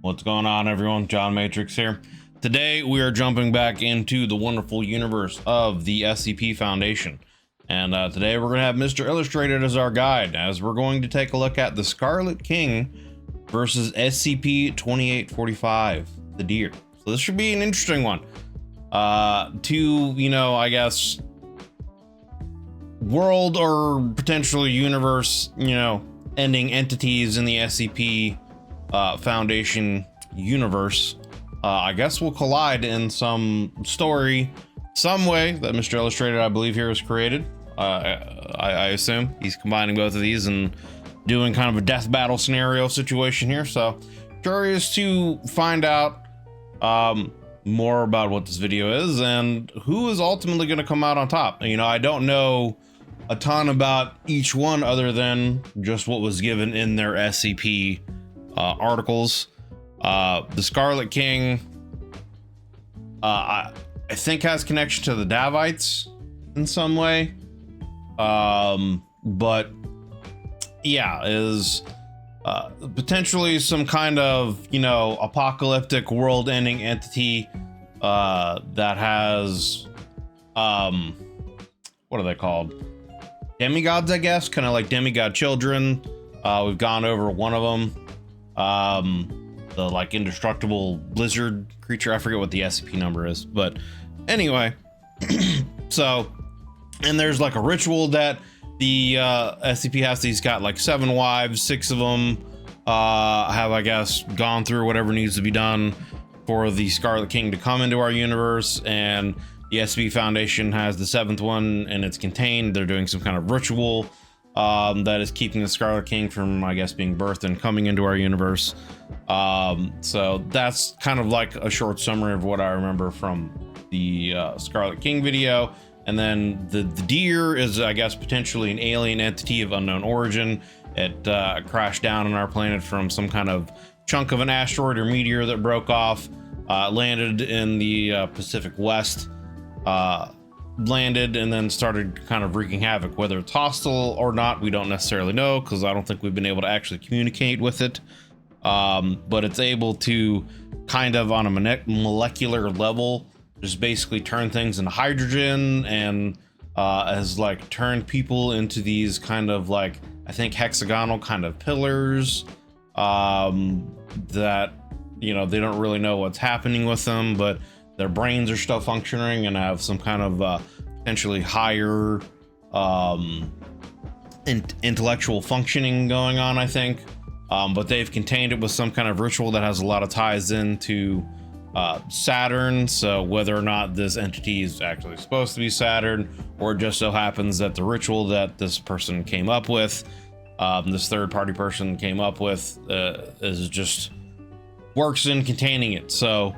What's going on, everyone? John Matrix here. Today we are jumping back into the wonderful universe of the SCP Foundation, and today we're going to have Mr. Illustrated as our guide, as we're going to take a look at the Scarlet King versus SCP-2845, the Deer. So this should be an interesting one. Two, I guess, world or potentially universe, ending entities in the SCP Foundation universe, I guess will collide in some story, some way that Mr. Illustrated, I believe, here has created. I assume he's combining both of these and doing kind of a death battle scenario situation here. So curious to find out more about what this video is and who is ultimately going to come out on top. I don't know a ton about each one other than just what was given in their SCP articles. The Scarlet King, I think, has connection to the Davites in some way, but yeah, is potentially some kind of apocalyptic world-ending entity that has what are they called? Demigods, I guess, kind of like demigod children. We've gone over one of them. The like indestructible lizard creature. I forget what the SCP number is, but anyway. So, and there's like a ritual that the SCP has. He's got like 7 wives, 6 of them have, I guess, gone through whatever needs to be done for the Scarlet King to come into our universe, and the SCP Foundation has the 7th one, and it's contained. They're doing some kind of ritual that is keeping the Scarlet King from, I guess, being birthed and coming into our universe. So that's kind of like a short summary of what I remember from the Scarlet King video. And then the Deer is, I guess, potentially an alien entity of unknown origin. It crashed down on our planet from some kind of chunk of an asteroid or meteor that broke off, landed in the Pacific West, landed and then started kind of wreaking havoc. Whether it's hostile or not, we don't necessarily know, because I don't think we've been able to actually communicate with it. But it's able to kind of on a molecular level just basically turn things into hydrogen, and has like turned people into these kind of like, I think, hexagonal kind of pillars that they don't really know what's happening with them, but their brains are still functioning and have some kind of potentially higher intellectual functioning going on, I think. But they've contained it with some kind of ritual that has a lot of ties into Saturn. So whether or not this entity is actually supposed to be Saturn, or it just so happens that the ritual that this person came up with, this third-party person came up with, is just works in containing it. So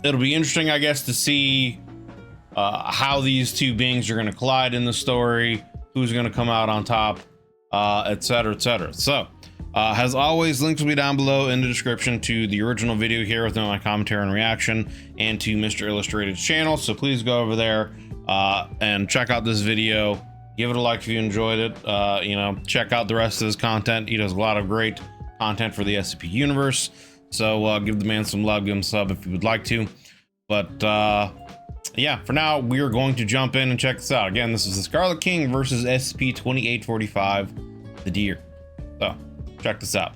it'll be interesting, I guess, to see how these two beings are going to collide in the story, who's going to come out on top, etc., etc. So, as always, links will be down below in the description to the original video here with my commentary and reaction, and to Mr. Illustrated's channel. So please go over there and check out this video. Give it a like if you enjoyed it. Check out the rest of his content. He does a lot of great content for the SCP universe. So give the man some love, give him a sub if you would like to. But yeah, for now, we are going to jump in and check this out. Again, this is the Scarlet King versus SCP-2845, the Deer. So check this out.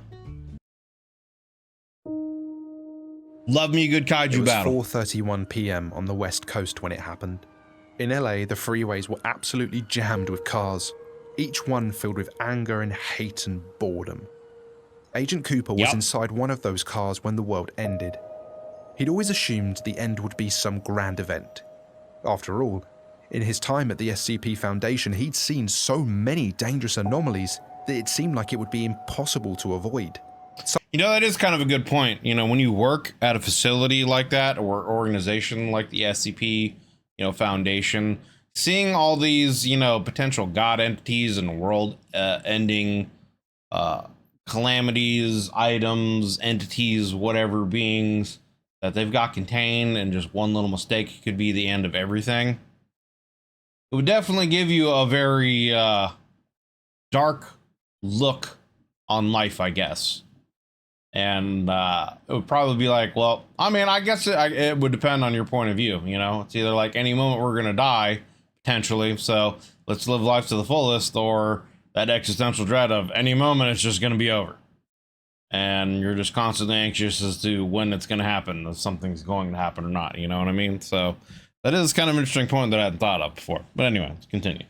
Love me a good kaiju battle. It was 4:31 p.m. on the West Coast when it happened. In LA, the freeways were absolutely jammed with cars, each one filled with anger and hate and boredom. Agent Cooper was inside one of those cars when the world ended. He'd always assumed the end would be some grand event. After all, in his time at the SCP Foundation, he'd seen so many dangerous anomalies that it seemed like it would be impossible to avoid. That is kind of a good point. When you work at a facility like that, or organization like the SCP, Foundation, seeing all these, potential god entities and world-ending calamities, items, entities, whatever, beings that they've got contained, and just one little mistake could be the end of everything. It would definitely give you a very dark look on life, I guess. And it would probably be like, well, I mean, I guess it would depend on your point of view. You know, it's either like any moment we're gonna die potentially, so let's live life to the fullest, or that existential dread of any moment it's just gonna be over, and you're just constantly anxious as to when it's gonna happen, if something's going to happen or not. You know what I mean? So that is kind of an interesting point that I hadn't thought of before. But anyway, let's continue.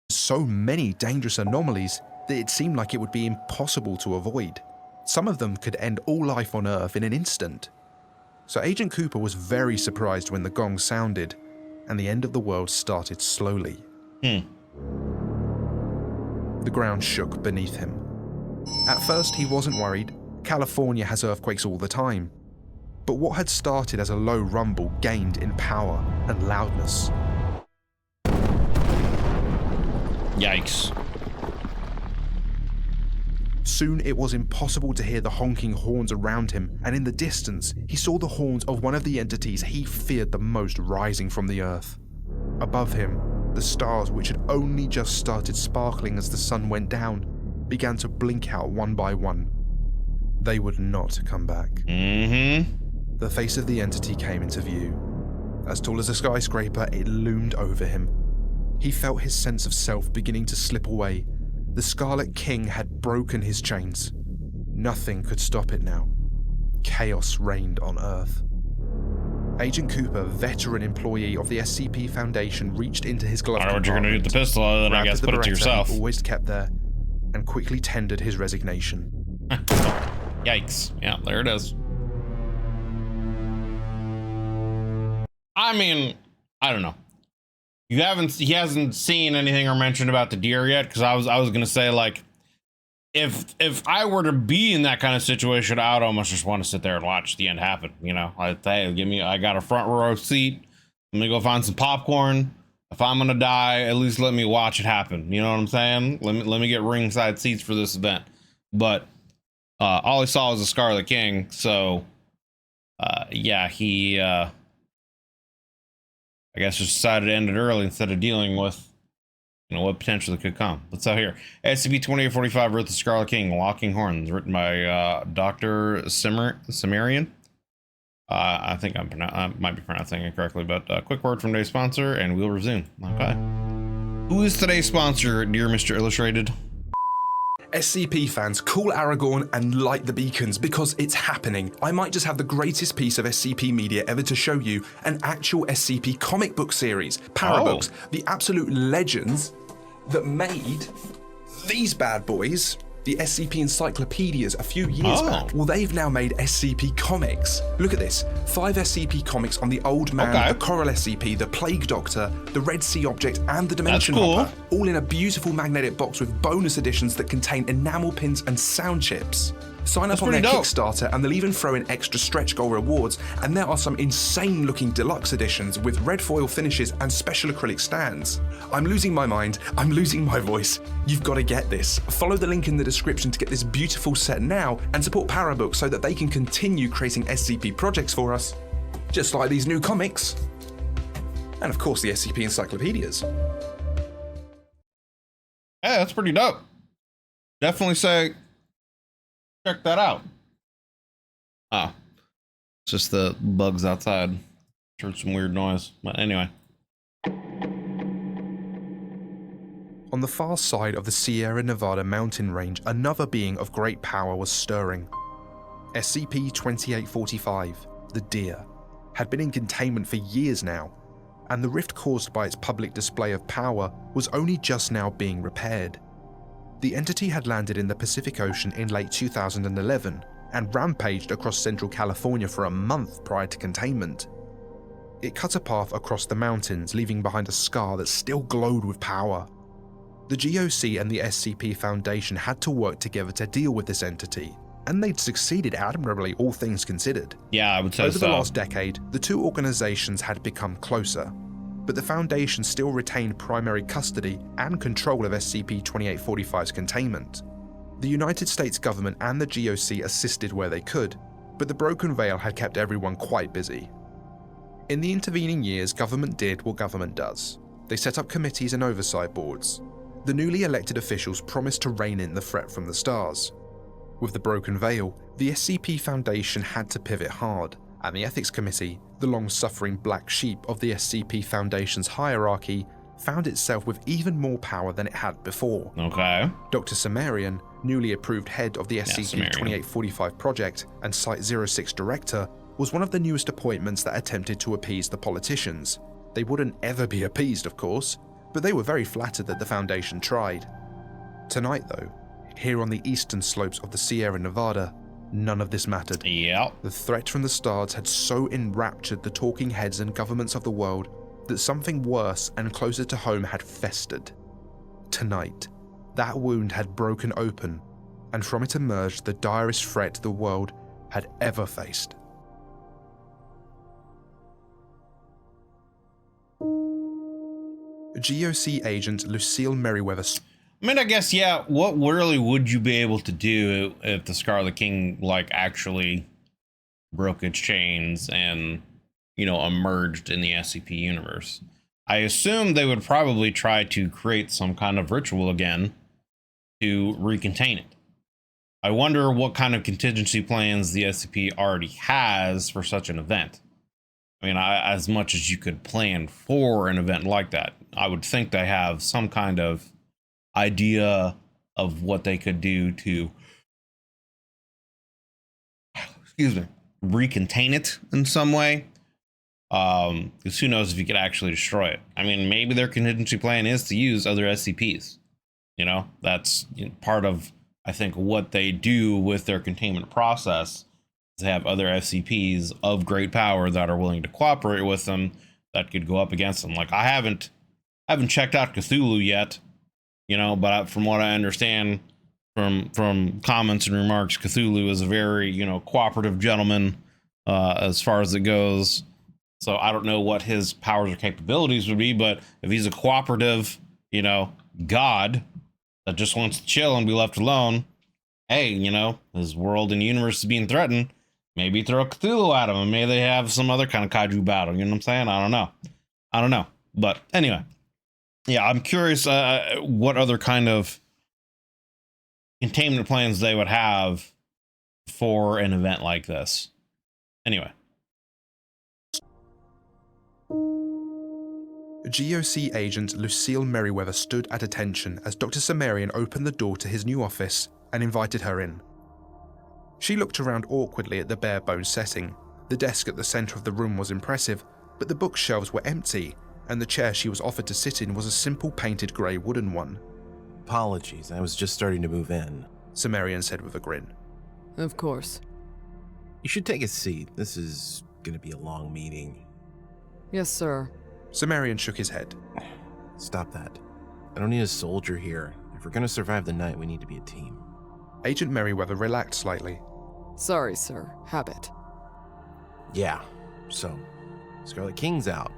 So many dangerous anomalies that it seemed like it would be impossible to avoid. Some of them could end all life on Earth in an instant. So Agent Cooper was very surprised when the gong sounded and the end of the world started slowly. The ground shook beneath him. At first, he wasn't worried. California has earthquakes all the time. But what had started as a low rumble gained in power and loudness. Yikes. Soon it was impossible to hear the honking horns around him, and in the distance, he saw the horns of one of the entities he feared the most rising from the earth. Above him, the stars, which had only just started sparkling as the sun went down, began to blink out one by one. They would not come back. The face of the entity came into view. As tall as a skyscraper, it loomed over him. He felt his sense of self beginning to slip away. The Scarlet King had broken his chains. Nothing could stop it now. Chaos reigned on Earth. Agent Cooper, veteran employee of the SCP Foundation, reached into his glove I don't know what you're going to do with the pistol, other than I guess put it to yourself. He always kept there, and quickly tendered his resignation. Yikes. Yeah, there it is. I mean, I don't know. He hasn't seen anything or mentioned about the deer yet, because I was gonna say, like, if I were to be in that kind of situation, I would almost just want to sit there and watch the end happen. You know, like, hey, I got a front row seat. Let me go find some popcorn. If I'm gonna die, at least let me watch it happen. You know what I'm saying? Let me get ringside seats for this event. But all I saw was a Scarlet King, so yeah, he I guess just decided to end it early instead of dealing with, you know, what potentially could come. Let's out here. SCP-2845 wrote The Scarlet King, Walking Horns, written by Dr. Cimmerian. I think I might be pronouncing it correctly, but quick word from today's sponsor, and we'll resume. Okay. Who is today's sponsor, dear Mr. Illustrated? SCP fans, call Aragorn and light the beacons, because it's happening. I might just have the greatest piece of SCP media ever to show you, an actual SCP comic book series. Parabooks, the absolute legends that made these bad boys, the SCP encyclopedias, a few years back. Well, they've now made SCP comics. Look at this, 5 SCP comics on the Old Man, the Coral SCP, the Plague Doctor, the Red Sea Object, and the Dimension Hopper, all in a beautiful magnetic box with bonus editions that contain enamel pins and sound chips. Sign up on their Kickstarter and they'll even throw in extra stretch goal rewards, and there are some insane looking deluxe editions with red foil finishes and special acrylic stands. I'm losing my mind, I'm losing my voice. You've got to get this. Follow the link in the description to get this beautiful set now and support Parabooks so that they can continue creating SCP projects for us, just like these new comics. And of course the SCP encyclopedias. Yeah, that's pretty dope. Definitely say check that out. Ah, it's just the bugs outside. Heard some weird noise, but anyway. On the far side of the Sierra Nevada mountain range, another being of great power was stirring. SCP-2845, the Deer, had been in containment for years now, and the rift caused by its public display of power was only just now being repaired. The entity had landed in the Pacific Ocean in late 2011 and rampaged across Central California for a month prior to containment. It cut a path across the mountains, leaving behind a scar that still glowed with power. The GOC and the SCP Foundation had to work together to deal with this entity, and they'd succeeded admirably, all things considered. Yeah, I would say so. Over the last decade, the two organizations had become closer, but the Foundation still retained primary custody and control of SCP-2845's containment. The United States government and the GOC assisted where they could, but the broken veil had kept everyone quite busy. In the intervening years, government did what government does. They set up committees and oversight boards. The newly elected officials promised to rein in the threat from the stars. With the broken veil, the SCP Foundation had to pivot hard, and the Ethics Committee, the long-suffering black sheep of the SCP Foundation's hierarchy, found itself with even more power than it had before. Okay. Dr. Sumerian, newly approved head of the SCP-2845 project and Site-06 director, was one of the newest appointments that attempted to appease the politicians. They wouldn't ever be appeased, of course, but they were very flattered that the Foundation tried. Tonight, though, here on the eastern slopes of the Sierra Nevada, none of this mattered. Yep. The threat from the stars had so enraptured the talking heads and governments of the world that something worse and closer to home had festered. Tonight, that wound had broken open, and from it emerged the direst threat the world had ever faced. GOC agent Lucille Merriweather. I mean, I guess, yeah, what really would you be able to do if the Scarlet King, like, actually broke its chains and, you know, emerged in the SCP universe? I assume they would probably try to create some kind of ritual again to recontain it. I wonder what kind of contingency plans the SCP already has for such an event. I mean, as much as you could plan for an event like that, I would think they have some kind of idea of what they could do to, excuse me, recontain it in some way. Because who knows if you could actually destroy it. I mean, maybe their contingency plan is to use other SCPs. You know, that's part of, I think, what they do with their containment process. They have other SCPs of great power that are willing to cooperate with them that could go up against them. Like, I haven't checked out Cthulhu yet, you know, but from what I understand from comments and remarks, Cthulhu is a very, you know, cooperative gentleman as far as it goes. So I don't know what his powers or capabilities would be, but if he's a cooperative, you know, god that just wants to chill and be left alone, hey, you know, his world and universe is being threatened. Maybe throw Cthulhu at him and maybe they have some other kind of kaiju battle. You know what I'm saying? I don't know. But anyway, yeah, I'm curious what other kind of containment plans they would have for an event like this. Anyway. GOC agent Lucille Merriweather stood at attention as Dr. Sumerian opened the door to his new office and invited her in. She looked around awkwardly at the bare-bones setting. The desk at the center of the room was impressive, but the bookshelves were empty, and the chair she was offered to sit in was a simple painted grey wooden one. Apologies, I was just starting to move in, Sumerian said with a grin. Of course. You should take a seat. This is going to be a long meeting. Yes, sir. Sumerian shook his head. Stop that. I don't need a soldier here. If we're going to survive the night, we need to be a team. Agent Merriweather relaxed slightly. Sorry, sir. Habit. Yeah, so, Scarlet King's out.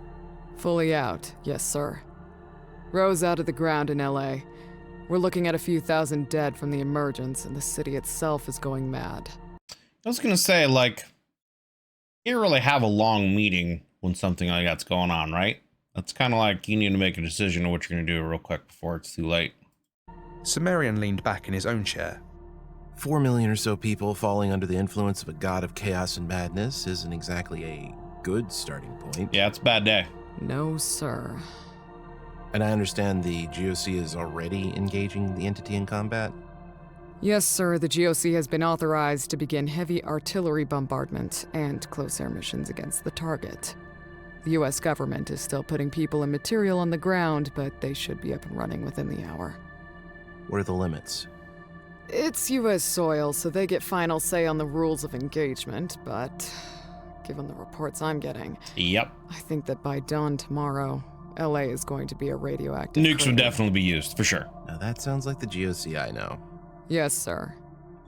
Fully out, yes, sir. Rose out of the ground in LA. We're looking at a few thousand dead from the emergence, and the city itself is going mad. I was going to say, like, you really have a long meeting when something like that's going on, right? That's kind of like you need to make a decision on what you're going to do real quick before it's too late. Sumerian leaned back in his own chair. 4 million or so people falling under the influence of a god of chaos and madness isn't exactly a good starting point. Yeah, it's a bad day. No, sir. And I understand the GOC is already engaging the entity in combat? Yes, sir. The GOC has been authorized to begin heavy artillery bombardment and close air missions against the target. The U.S. government is still putting people and material on the ground, but they should be up and running within the hour. What are the limits? It's U.S. soil, so they get final say on the rules of engagement, but given the reports I'm getting, Yep. I think that by dawn tomorrow, LA is going to be a radioactive Nukes crater. would definitely be used, for sure. Now that sounds like the GOC I know. Yes, sir.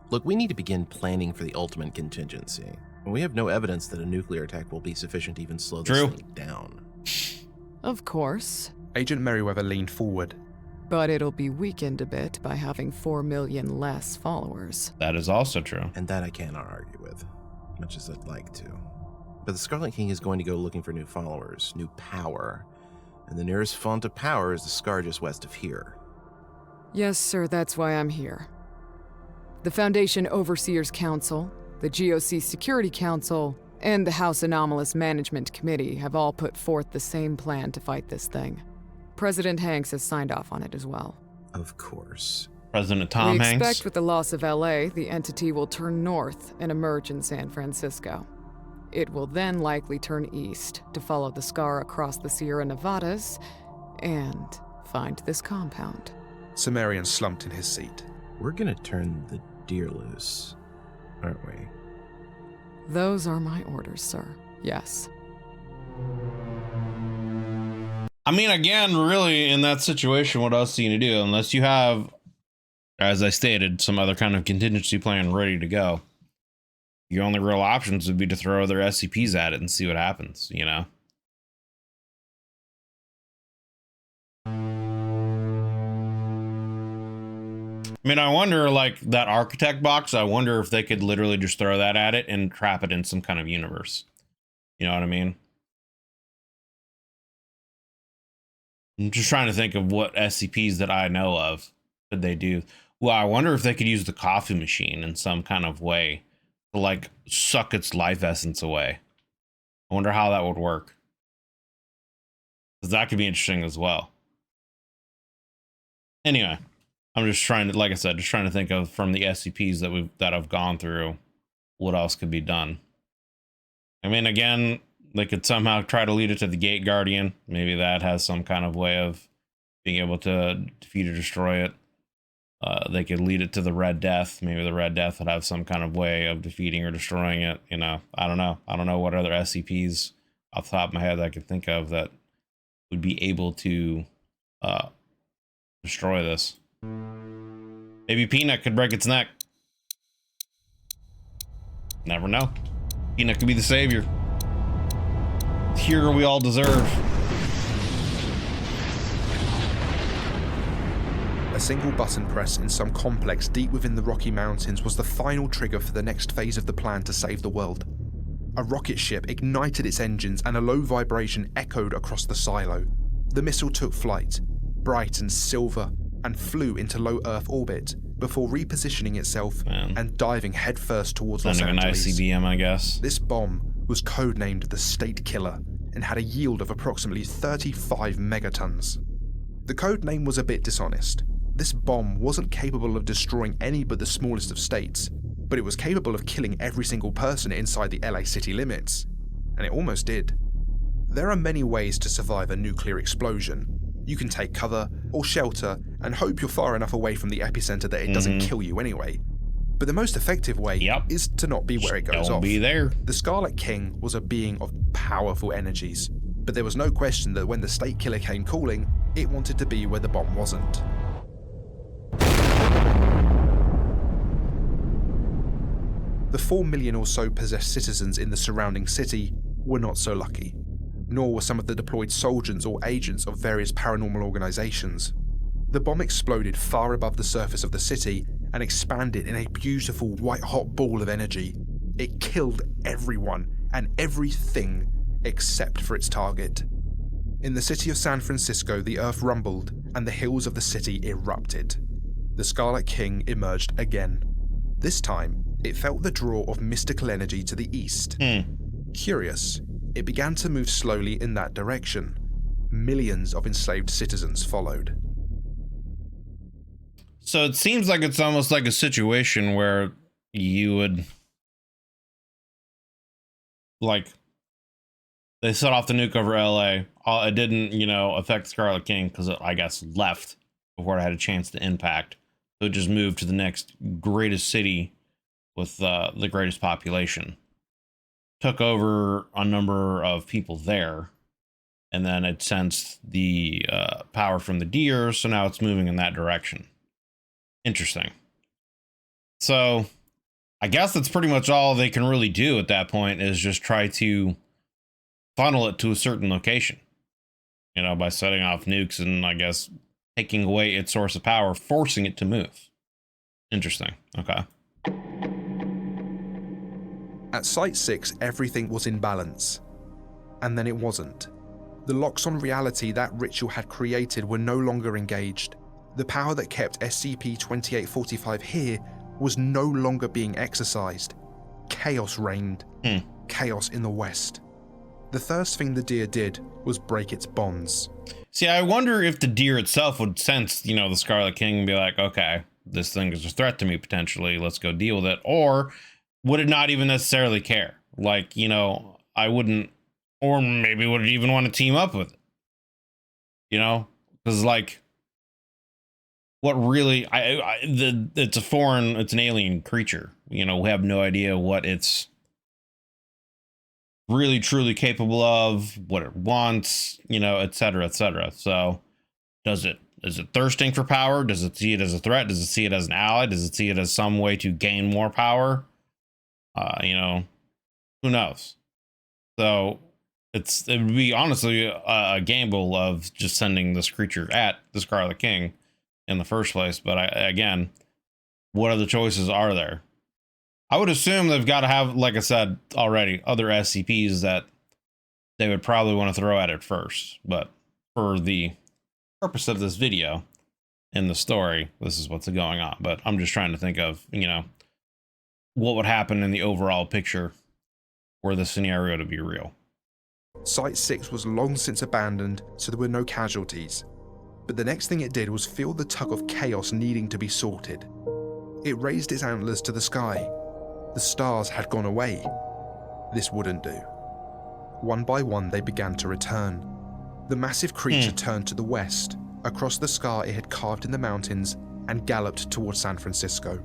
Look, we need to begin planning for the ultimate contingency. We have no evidence that a nuclear attack will be sufficient to even slow this True. thing down. Of course. Agent Merriweather leaned forward. But it'll be weakened a bit by having 4 million less followers. That is also true. And that I cannot argue with, much as I'd like to. But the Scarlet King is going to go looking for new followers, new power. And the nearest font of power is the scar just west of here. Yes, sir, that's why I'm here. The Foundation Overseers Council, the GOC Security Council, and the House Anomalous Management Committee have all put forth the same plan to fight this thing. President Hanks has signed off on it as well. Of course. President Tom We Hanks. expect with the loss of LA, the entity will turn north and emerge in San Francisco. It will then likely turn east to follow the scar across the Sierra Nevadas and find this compound. Sumerian slumped in his seat. We're gonna turn the deer loose, aren't we? Those are my orders, sir. Yes. I mean, again, really, in that situation, what else are you going to do? Unless you have, as I stated, some other kind of contingency plan ready to go. Your only real options would be to throw other SCPs at it and see what happens, you know? I mean, I wonder, like, that architect box, I wonder if they could literally just throw that at it and trap it in some kind of universe. You know what I mean? I'm just trying to think of what SCPs that I know of could they do. Well, I wonder if they could use the coffee machine in some kind of way to, like, suck its life essence away. I wonder how that would work. Because that could be interesting as well. Anyway, I'm just trying to, like I said, just trying to think of from the SCPs that I've gone through, what else could be done. I mean, again, they could somehow try to lead it to the Gate Guardian. Maybe that has some kind of way of being able to defeat or destroy it. They could lead it to the Red Death. Maybe the Red Death would have some kind of way of defeating or destroying it. You know, I don't know. I don't know what other SCPs off the top of my head I could think of that would be able to destroy this. Maybe Peanut could break its neck. Never know. Peanut could be the savior. The hero we all deserve. A single button press in some complex deep within the Rocky Mountains was the final trigger for the next phase of the plan to save the world. A rocket ship ignited its engines and a low vibration echoed across the silo. The missile took flight, bright and silver, and flew into low Earth orbit before repositioning itself and diving headfirst towards Los Sending an Angeles. ICBM, I guess. This bomb was codenamed the State Killer and had a yield of approximately 35 megatons. The code name was a bit dishonest. This bomb wasn't capable of destroying any but the smallest of states, but it was capable of killing every single person inside the LA city limits. And it almost did. There are many ways to survive a nuclear explosion. You can take cover or shelter and hope you're far enough away from the epicenter that it doesn't kill you anyway. But the most effective way is to not be where it goes Don't off. be there. The Scarlet King was a being of powerful energies, but there was no question that when the State Killer came calling, it wanted to be where the bomb wasn't. The 4 million or so possessed citizens in the surrounding city were not so lucky, nor were some of the deployed soldiers or agents of various paranormal organizations. The bomb exploded far above the surface of the city and expanded in a beautiful white-hot ball of energy. It killed everyone and everything except for its target. In the city of San Francisco, the earth rumbled and the hills of the city erupted. The Scarlet King emerged again. This time, it felt the draw of mystical energy to the east. Curious, it began to move slowly in that direction. Millions of enslaved citizens followed. So it seems like it's almost like a situation where you would, like, they set off the nuke over LA. It didn't, you know, affect Scarlet King because it, I guess, left before it had a chance to impact. So it just moved to the next greatest city with the greatest population. Took over a number of people there. And then it sensed the power from the deer. So now it's moving in that direction. Interesting. So I guess that's pretty much all they can really do at that point is just try to funnel it to a certain location, you know, by setting off nukes and I guess taking away its source of power, forcing it to move. Interesting. Okay. At Site 6, everything was in balance. And then it wasn't. The locks on reality that ritual had created were no longer engaged. The power that kept SCP-2845 here was no longer being exercised. Chaos reigned. Chaos in the west. The first thing the deer did was break its bonds. See, I wonder if the deer itself would sense, the Scarlet King and be like, okay, this thing is a threat to me potentially, let's go deal with it. Or would it not even necessarily care? Like, I wouldn't, or maybe would it even want to team up with it? Because like, what really, it's an alien creature. We have no idea what it's really truly capable of, what it wants, et cetera, et cetera. So is it thirsting for power? Does it see it as a threat? Does it see it as an ally? Does it see it as some way to gain more power? Who knows? So it would be honestly a gamble of just sending this creature at the Scarlet King in the first place. But again, what other choices are there? I would assume they've got to have, like I said already, other SCPs that they would probably want to throw at it first. But for the purpose of this video in the story, this is what's going on. But I'm just trying to think of, what would happen in the overall picture for the scenario to be real. Site 6 was long since abandoned, so there were no casualties. But the next thing it did was feel the tug of chaos needing to be sorted. It raised its antlers to the sky. The stars had gone away. This wouldn't do. One by one, they began to return. The massive creature turned to the west, across the scar it had carved in the mountains, and galloped towards San Francisco.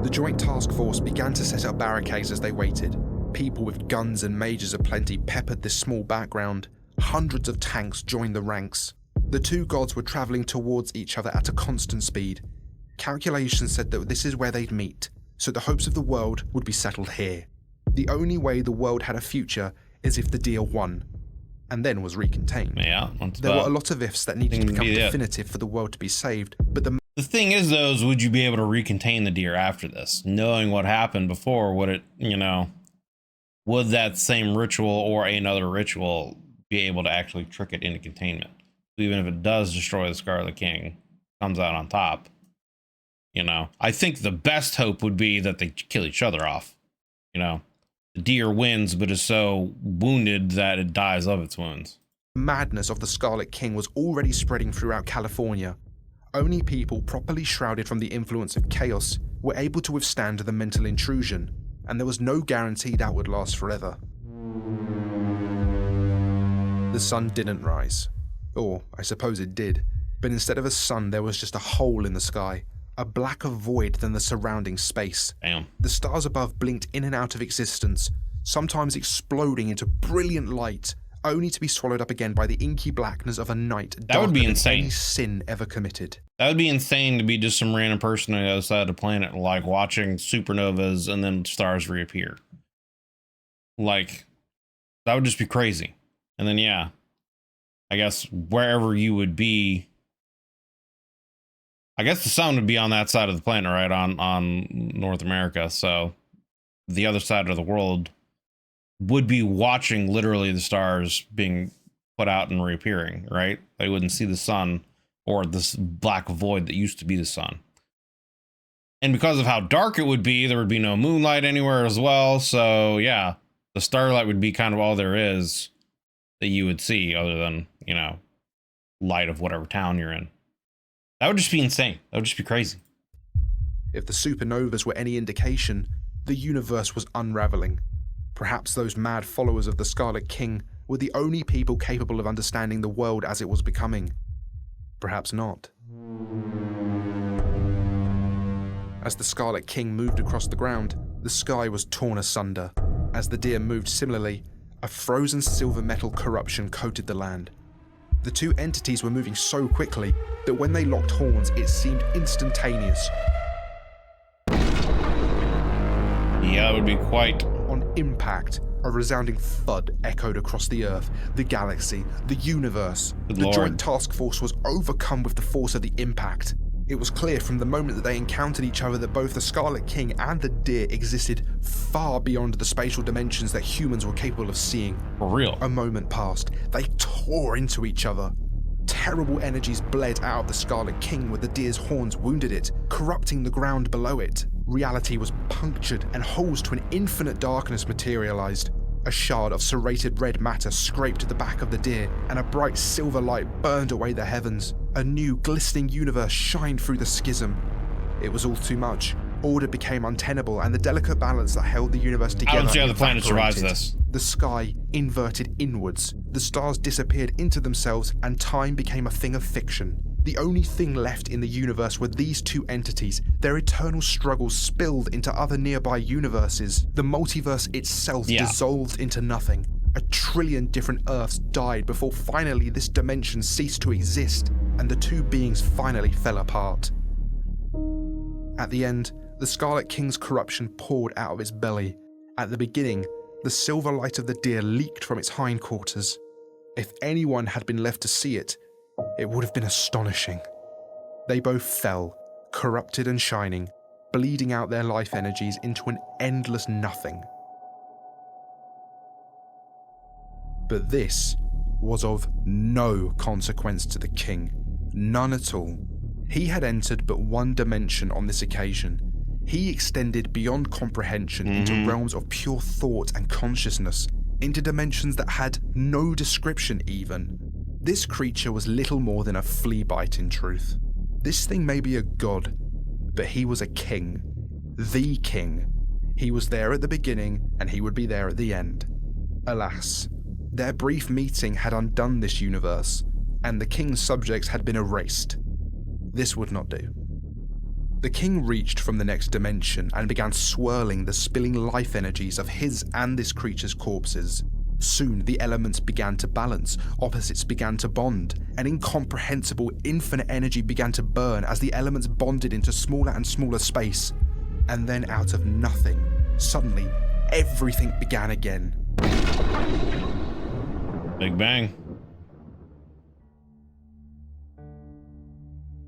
The Joint Task Force began to set up barricades as they waited. People with guns and majors aplenty peppered this small background. Hundreds of tanks joined the ranks. The two gods were travelling towards each other at a constant speed. Calculations said that this is where they'd meet, so the hopes of the world would be settled here. The only way the world had a future is if the deal won, and then was recontained. Yeah, there were a lot of ifs that needed to become definitive for the world to be saved, but the thing is, though, is would you be able to recontain the deer after this? Knowing what happened before, would it, would that same ritual or another ritual be able to actually trick it into containment? Even if it does destroy the Scarlet King, comes out on top, I think the best hope would be that they kill each other off. The deer wins, but is so wounded that it dies of its wounds. Madness of the Scarlet King was already spreading throughout California. Only people properly shrouded from the influence of chaos were able to withstand the mental intrusion, and there was no guarantee that would last forever. The sun didn't rise. Or, I suppose it did, but instead of a sun, there was just a hole in the sky, a blacker void than the surrounding space. Damn. The stars above blinked in and out of existence, sometimes exploding into brilliant light, only to be swallowed up again by the inky blackness of a night that would be than insane. Any sin ever committed. That would be insane to be just some random person on the other side of the planet, like watching supernovas and then stars reappear. Like, that would just be crazy. And then, yeah, I guess wherever you would be, I guess the sun would be on that side of the planet, right? On North America. So the other side of the world would be watching literally the stars being put out and reappearing, right? They wouldn't see the sun or this black void that used to be the sun. And because of how dark it would be, there would be no moonlight anywhere as well. So yeah, the starlight would be kind of all there is that you would see, other than, light of whatever town you're in. That would just be insane. That would just be crazy. If the supernovas were any indication, the universe was unraveling. Perhaps those mad followers of the Scarlet King were the only people capable of understanding the world as it was becoming. Perhaps not. As the Scarlet King moved across the ground, the sky was torn asunder. As the deer moved similarly, a frozen silver metal corruption coated the land. The two entities were moving so quickly that when they locked horns, it seemed instantaneous. Yeah, it would be quite... On impact, a resounding thud echoed across the Earth, the galaxy, the universe. Good The Lord. Joint Task Force was overcome with the force of the impact. It was clear from the moment that they encountered each other that both the Scarlet King and the deer existed far beyond the spatial dimensions that humans were capable of seeing. For real. A moment passed. They tore into each other. Terrible energies bled out of the Scarlet King where the deer's horns wounded it, corrupting the ground below it. Reality was punctured and holes to an infinite darkness materialized. A shard of serrated red matter scraped the back of the deer, and a bright silver light burned away the heavens. A new, glistening universe shined through the schism. It was all too much. Order became untenable, and the delicate balance that held the universe together I don't see how the planet survives evaporated. this. The sky inverted inwards. The stars disappeared into themselves, and time became a thing of fiction. The only thing left in the universe were these two entities. Their eternal struggles spilled into other nearby universes. The multiverse itself dissolved into nothing. 1 trillion different Earths died before finally this dimension ceased to exist, and the two beings finally fell apart. At the end, the Scarlet King's corruption poured out of its belly. At the beginning, the silver light of the deer leaked from its hindquarters. If anyone had been left to see it, it would have been astonishing. They both fell, corrupted and shining, bleeding out their life energies into an endless nothing. But this was of no consequence to the king. None at all. He had entered but one dimension on this occasion. He extended beyond comprehension into realms of pure thought and consciousness, into dimensions that had no description even. This creature was little more than a flea bite in truth. This thing may be a god, but he was a king. The king. He was there at the beginning, and he would be there at the end. Alas, their brief meeting had undone this universe, and the king's subjects had been erased. This would not do. The king reached from the next dimension and began swirling the spilling life energies of his and this creature's corpses. Soon the elements began to balance, opposites began to bond, an incomprehensible infinite energy began to burn as the elements bonded into smaller and smaller space. And then out of nothing, suddenly everything began again. Big Bang.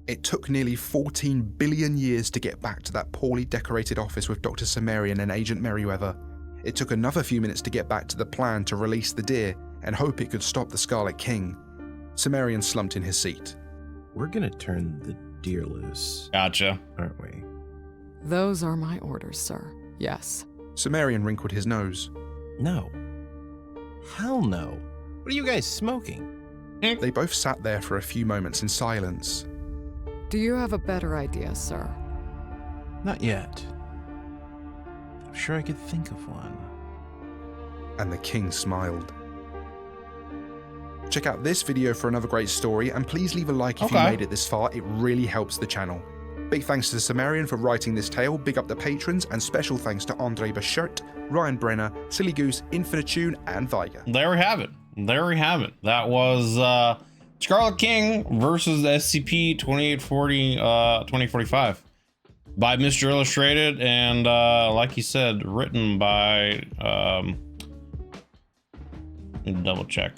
It took nearly 14 billion years to get back to that poorly decorated office with Dr. Sumerian and Agent Merryweather. It took another few minutes to get back to the plan to release the deer and hope it could stop the Scarlet King. Sumerian slumped in his seat. We're gonna turn the deer loose, Gotcha. aren't we? Those are my orders, sir. Yes. Sumerian wrinkled his nose. No. Hell no. What are you guys smoking? They both sat there for a few moments in silence. Do you have a better idea, sir? Not yet. I'm sure I could think of one. And the king smiled. Check out this video for another great story, and please leave a like if you made it this far. It really helps the channel. Big thanks to Sumerian for writing this tale, big up the patrons, and special thanks to Andre Bashert, Ryan Brenner, Silly Goose, Infinitune, and Viger. There we have it. There we have it. That was Scarlet King versus SCP 2840 2045 by Mr. Illustrated, and like you said, written by let me double check.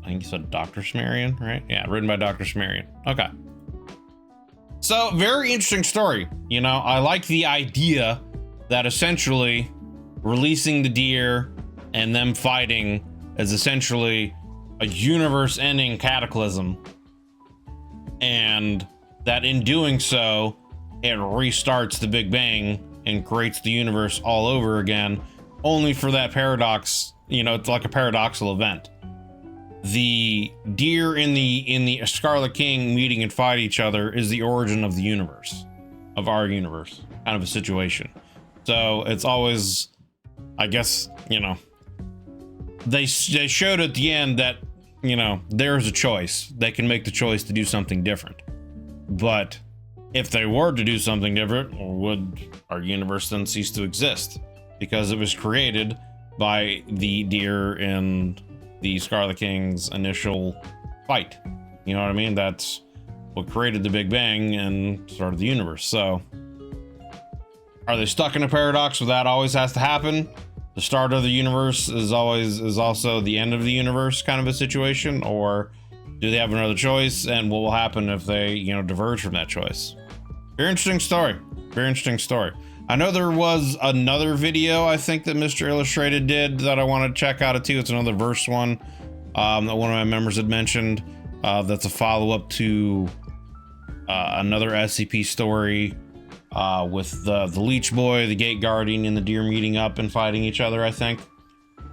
I think you said Dr. Sumerian, right? Yeah, written by Dr. Sumerian. Okay. So, very interesting story. You know, I like the idea that essentially releasing the deer and them fighting is essentially a universe-ending cataclysm. And that in doing so, it restarts the Big Bang and creates the universe all over again, only for that paradox. You know, it's like a paradoxical event. The deer in the Scarlet King meeting and fight each other is the origin of the universe, of our universe, kind of a situation. So it's always, I guess, you know, they showed at the end that, you know, there's a choice. They can make the choice to do something different. But if they were to do something different, would our universe then cease to exist? Because it was created by the deer and the Scarlet King's initial fight. You know what I mean? That's what created the Big Bang and started the universe. So are they stuck in a paradox where that always has to happen? The start of the universe is also the end of the universe kind of a situation? Or do they have another choice? And what will happen if they, you know, diverge from that choice? Very interesting story. Very interesting story. I know there was another video I think that Mr. Illustrated did that I want to check out too. It's another verse one that one of my members had mentioned. That's a follow-up to another SCP story with the Leech Boy, the Gate Guardian, and the Deer meeting up and fighting each other, I think.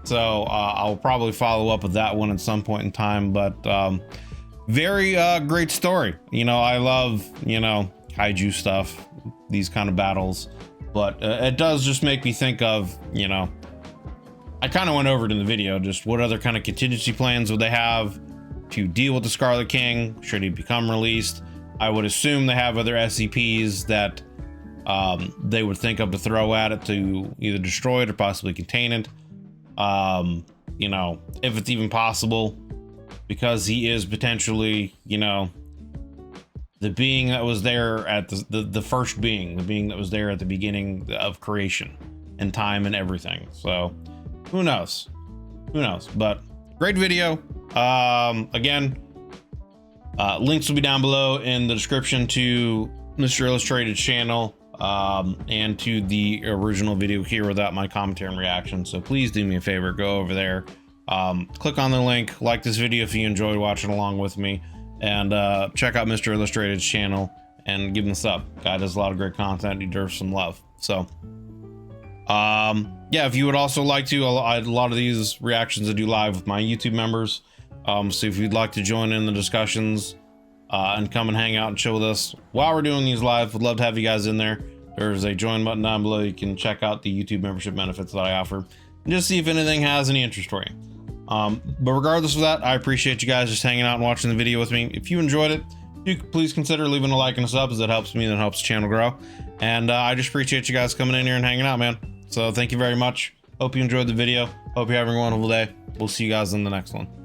So I'll probably follow up with that one at some point in time, but very great story. You know, I love, you know, kaiju stuff, these kind of battles, but it does just make me think of, you know, I kind of went over it in the video, just what other kind of contingency plans would they have to deal with the Scarlet King should he become released. I would assume they have other SCPs that they would think of to throw at it to either destroy it or possibly contain it. You know, if it's even possible, because he is potentially, you know, the being that was there at the first being, the being that was there at the beginning of creation and time and everything. So who knows? Who knows? But great video. Again, links will be down below in the description to Mr. Illustrated's channel and to the original video here without my commentary and reaction. So please do me a favor, go over there, click on the link, like this video if you enjoyed watching along with me, and check out Mr. Illustrated's channel and give him a sub. Guy does a lot of great content. He deserves some love. So yeah, if you would also like to, a lot of these reactions I do live with my YouTube members. So if you'd like to join in the discussions and come and hang out and chill with us while we're doing these live, would love to have you guys in there. There's a join button down below. You can check out the YouTube membership benefits that I offer and just see if anything has any interest for you. But regardless of that, I appreciate you guys just hanging out and watching the video with me. If you enjoyed it, you could please consider leaving a like and a sub, as it helps me and it helps the channel grow. And I just appreciate you guys coming in here and hanging out, man. So thank you very much. Hope you enjoyed the video. Hope you're having a wonderful day. We'll see you guys in the next one.